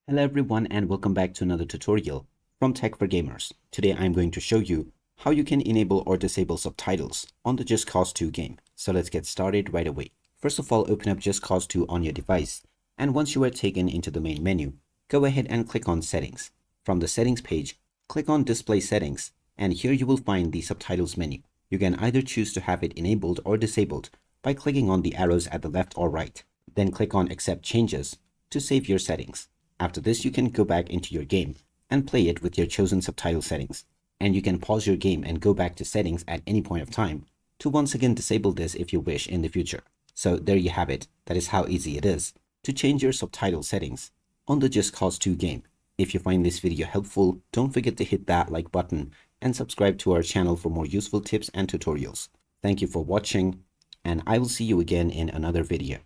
Hello everyone and welcome back to another tutorial from Tech for Gamers. Today I'm going to show you how you can enable or disable subtitles on the Just Cause 2 game. So let's get started right away. First of all, open up Just Cause 2 on your device, and once you are taken into the main menu, go ahead and click on Settings. From the Settings page, click on Display Settings, and here you will find the Subtitles menu. You can either choose to have it enabled or disabled by clicking on the arrows at the left or right. Then click on Accept Changes to save your settings. After this, you can go back into your game and play it with your chosen subtitle settings. And you can pause your game and go back to settings at any point of time to once again disable this if you wish in the future. So there you have it. That is how easy it is to change your subtitle settings on the Just Cause 2 game. If you find this video helpful, don't forget to hit that like button and subscribe to our channel for more useful tips and tutorials. Thank you for watching, and I will see you again in another video.